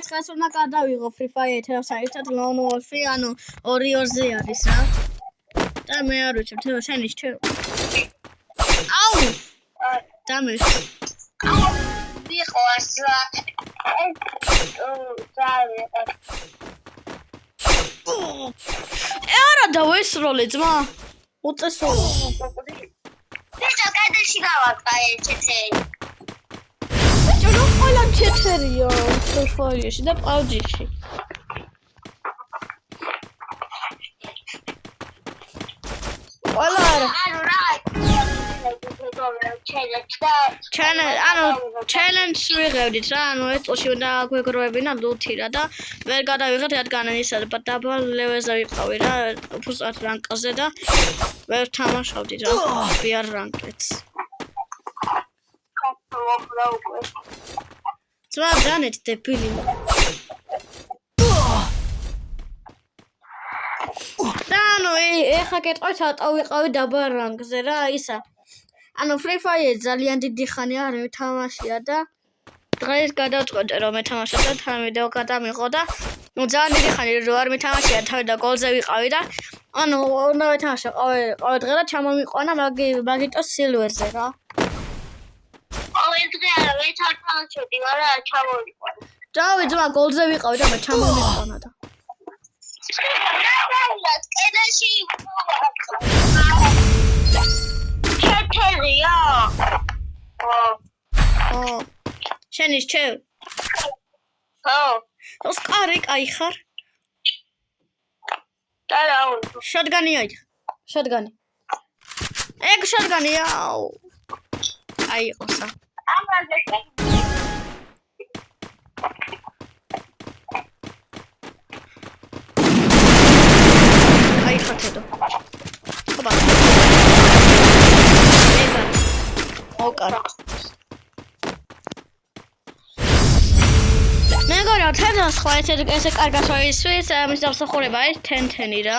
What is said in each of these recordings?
ეცხას უნდა გადავიღო Free Fire-თან საერთოდ Lone Wolf-ი, ანუ 2-2-ზე არის რა. და მე არ ვიცი, თქო, შენ ის ჩე. აუ! დამეს. ვიყო ასლა. არა დავესროლე ძმა. უწესროლე. ბიჭო, გადაში გავაკა ჩეთერი. ბიჭო, რა ყველა ჩეთერია Free Fire-ში და PUBG-ში. ყველა არა. ანუ რა challenge ვიღებდით რა, ანუ ეს წელში უნდა გვეგროვებინა ლუთი რა და ვერ გადავიღეთ რადგან ისა დაბალ ლეველზე ვიყავი რა, უბრალოდ რანკაზე და ვერ თამაშობდი რა, VR რანკებს. ძმა დანეთ დებილი. და ანუ ეხა კეთყვით ატო ვიყავი დაბალ რანკზე რა, ისა. ანუ Free Fire ძალიან დიდი ხანია არ მეთამაშია და დღეს გადავწყვეტე რომ მეთამაშო და თან ვიდეო გადამიღო და ნუ ძალიან დიდი ხანი რომ არ მეთამაშია თავი და გოლზე ვიყავი და ანუ უნდა მეთამაშო ყოველ დღე და ჩამომიყვანა მაგიტო სილვერზე რა. ყოველ დღე არა მეთამაშობდი, მაგრამ ჩამომიყვანა. დავი ძმა გოლზე ვიყავი და მე ჩამომიყვანა და კედაში ჩეთერია. შენ ის ჩე? ხო. ოსკარი კაი ხარ? და რა შოტგანი აი. შოტგანი. ეგ შოტგანია. აი ყოსა. ამაზე აი ხათედო. ოპა. ეგა. ოკარა. მეგონა თედოს ხო ესე კარგად შეისვის მის დამსახურება ის 10-10 რა.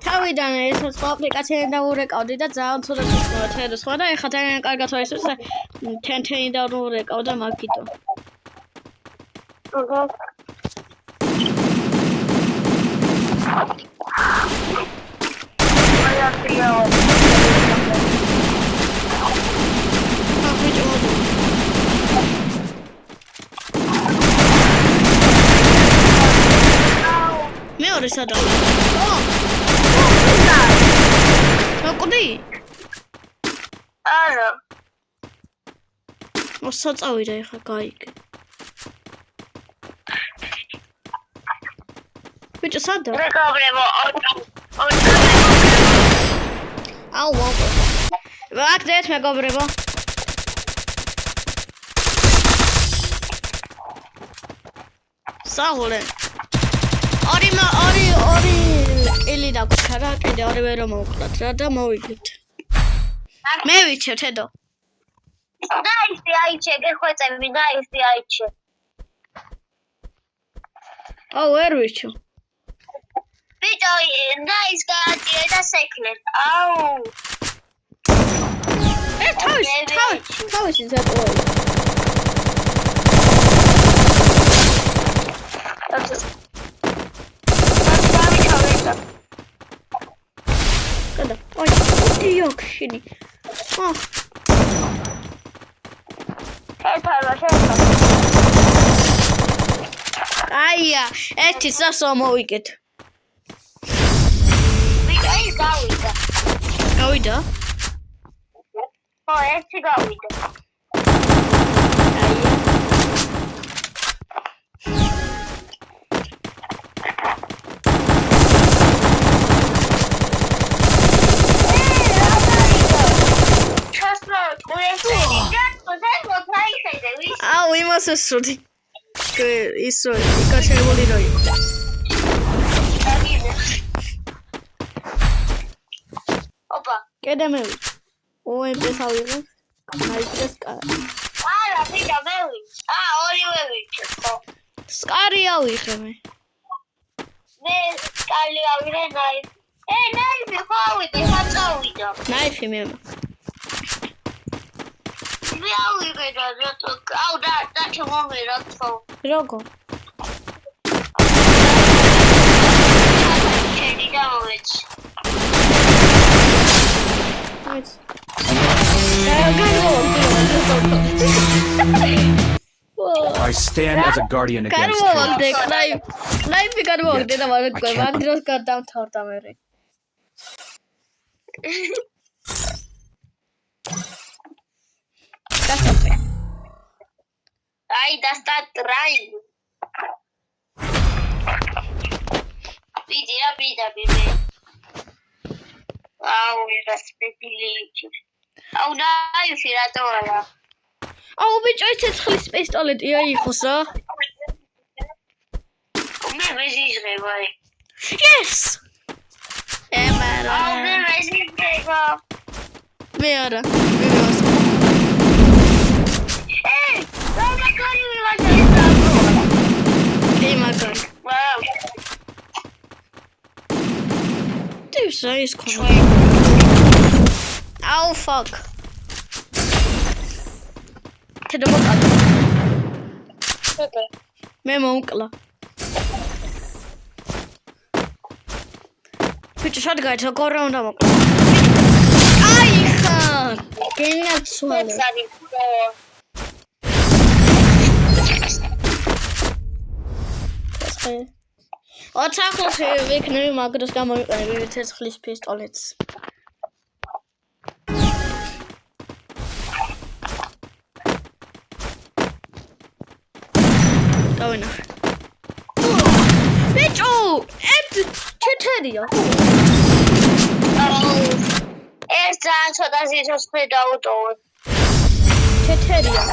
თავიდან ეს სხვა აპლიკაციები დაურეკავდი და ძალიან ცუდად შეწყდა თედოს ხო და ეხლა ძალიან კარგად შეისვის 10-10 დაურეკავდა მაგიტო. მეორე სადა? მოკვდი? არა. მოსაწავიდა ეხა გაიგე. ბიჭო სადა? მეგობრებო, აუ ვაუ. ვაკდეთ მეგობრებო. საღოლე. ორი კილი დაგვრჩა რა, კიდე ორივე რომ მოვკლათ რა და მოვიგეთ. მე ვიცევ თედო. დაისი აიჩე, გეხვეწები, დაისი აიჩე. აუ ვერ ვიცევ. ბიჭო, დაის გააჭირე და სექნეს. აუ. თავისი ზატოა. Kada. Ay, yok şimdi. Ah. Ayya, eti sasoma wicket. Gavida. Oh, eti gavida. Ayya. აუ იმას ესროდი. ისო იკაშებული რო იყო. ოპა. კიდე მე ვიცი. OMP-ს ავიღე. მაიკლეს კარი. არა, ვიდა მე ვიცი. ორივე ვიცი ხო. სკარი ავიღე მე. მე სკარი ავიღე ნაიფი. ნაიფი ხო ავიღე, საწავიდა. ნაიფი მე. ვიავიღე და რატო აუ და ჩემომე რა თქო როგორ? ჩენი და მოვეც I stand as a guardian against chaos. Knife garmogde da magdros gadamtavda mere. აი დასტატრაი ვიდია ბიდაბიბე აუ ეს სპეციალისტი აუ ნაიში რატო არა აუ ბიჭო ეს ცეცხლის პისტოლეტია იყოს რა მე ვეჟიჟღება Yes აუ მე ვეჟიჟღება მე არა Is coming. Oh fuck. To the book. Okay. მე მომკლა. Bitte schaut geil, so gore und am. Ai ხა. გენაცვალე. ოთახოს ვიქნები მაგროს გამოვიყენები ცეცხლის პისტოლეტს. დავინახე. ბიჭო, ეს ჩეთერია. ეს ძალიან ცოტა ზიზოსფე დაუტოვე. ჩეთერია.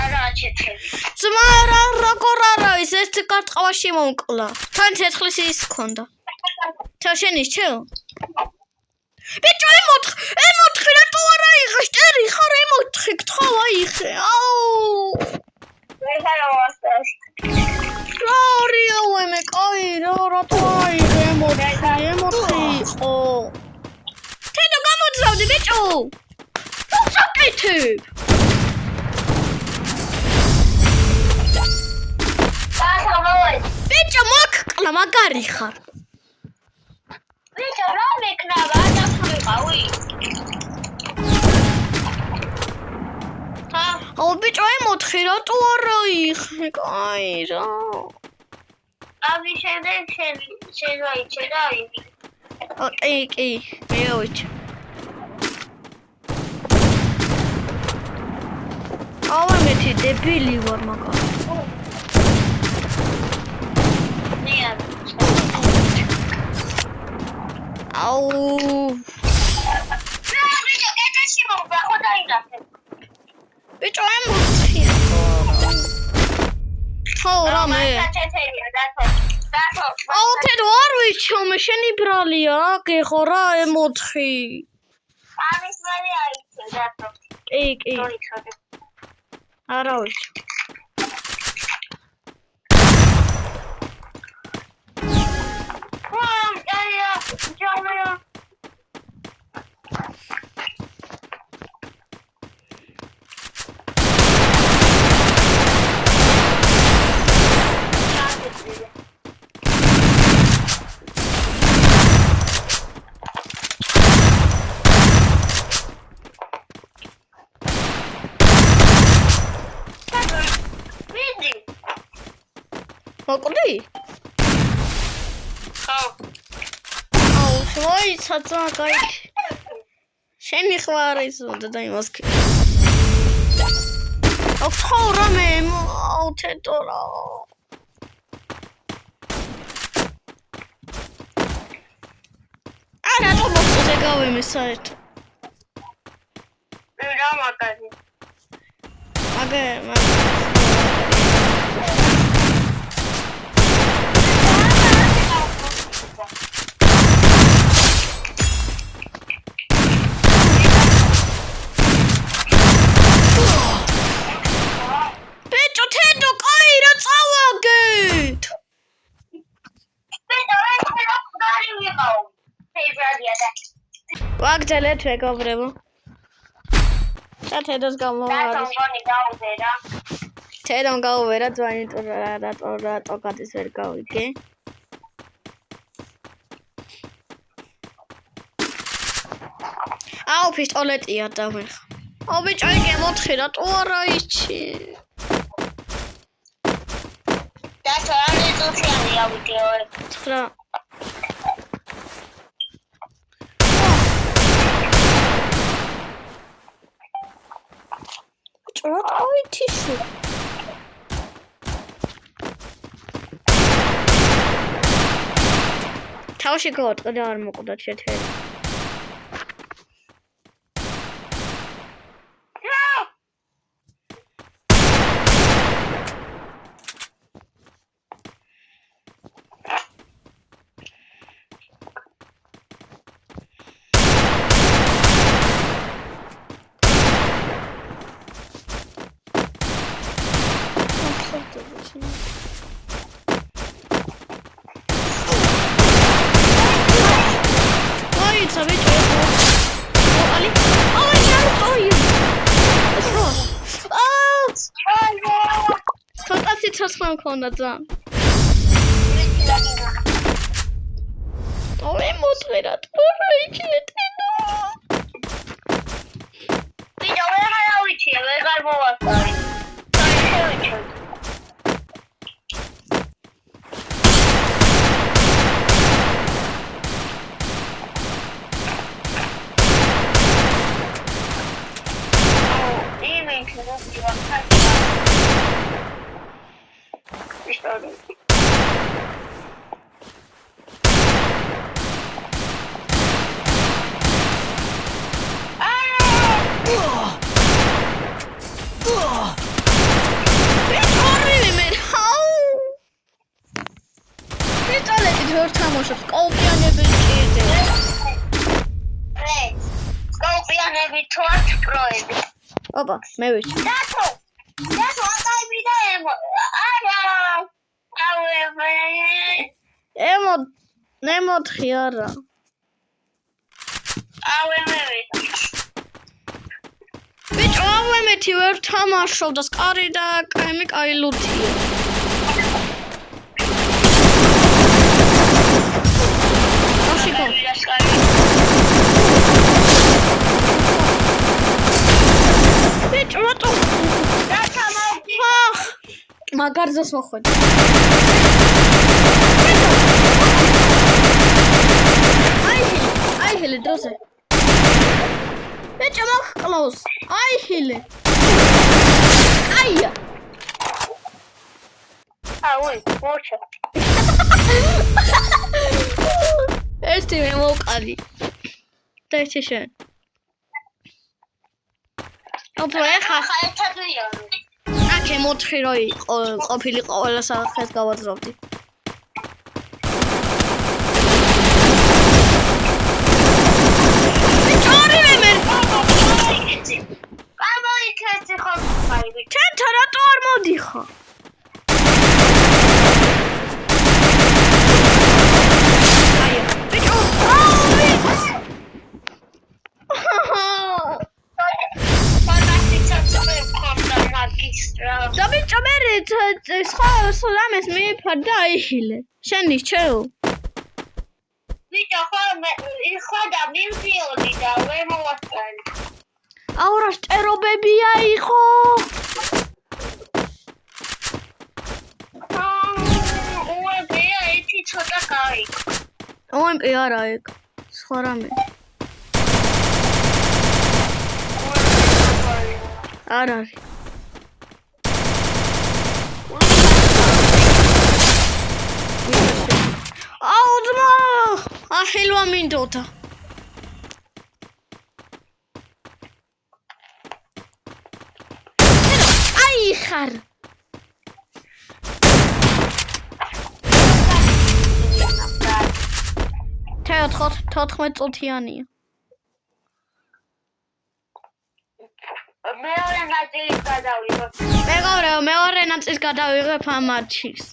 არა ჩეთერი. ზმარა როგორ არის ეს კარტყავაში მომკლა. თან ცეცხლის ის ქონდა. თო შენის ჩელ. ბიჭო ემოთხი რატო არა იღე? შტერი ხარ ემოთხი გთხოვ აიხე. აუ. რორიო მე კაი რატო აიღე ემოთხი იყო. თედო გამოძრავდი ბიჭო. საკეთებ. ბიჭო მოკკლა მაგარი ხარ. ბიჭო რა მეკნავა დასულიყავი. აუ ბიჭო ემოთხი რატო არა იხე? კაი რა. ამის შემდეგ შევაიჩე და იმი. კი, მე ავიჩე. აუ მეთი დებილი ვარ მაგარი. აუ ბიჭო ემოთხი ხო რამე აუ თედო არ ვიცი მე შენი ბრალია გეხო რა ემოთხი ამის მერე აიცე დათო კი არა ვიცი მოკლი? ხო. აუ, მოიცა კაი. შენი ხვარის უნდა დაიმასკი. აუ, ხო რამე, აუ თეთო რა. არა, რა მოხდა გავემე საერთოდ. რა მაგარი. მაგე ვაგდელეთ მეგობრებო. და თედოს გამოარის. გონი გაუვერა. თედომ გაუვერა ძვანი რატო გადის ვერ გავიგე. აუ პისტოლეტია და მე. აუ ბიჭო იგი მოთხი რატო არა იცი. და თორემ წუთიანია ვიდეო. 9 ჭროთ ავითიში თავში გავატყდა არ მოკვდა ჩეთერი Transform khona dzan. Oi motrera, tora ichitena. Video ვეღარ ავიჩი, ვეღარ მოვასწარი. საერთოდ Opa, მე ვიცი. დათო აკაიბიდა ემო. ემო ნემოთხი არა. ბიჭო, ავემეთი ვერ თამაშობ და სკარი და კაიმი კაი ლუთია. მაგარზოს მოხვედი. აი ჰილე დროზე. ბიჭო მოხკლავს. აი ჰილე. აია. აუი, მოჩა. ერთი მე მოვყავი. და ერთი შენ. ოპა ეხა ხალხადია. აქე მოთხი რო იყო ყოფილიყო ყველა სახეს გავაძრავდი. ბიჭორივე მე გამოიქეცი ხო ხაიბი. ჩანთა რატო არ მოდიხო? აია ბიჭო და ბიჭო მე სხვა რამეს მიფარდა აიხილე. შენი შეუ. ბიჭო ხო იხვა და მივდიოდი და ვერ მოვასწარი. აუ რა შტერობებია იყო. უებია ერთი ცოტა კაი. ომპი არა ეგ. სხვა რამე. არ არის. აუ ძმა ახილვა მინდოდა. აი ხარ. თეოთხ 14 წუთიანია. მეორე ნაწილის გადავიღებ. მეგობრებო, მეორე ნაწილს გადავიღებ ამ მატჩის.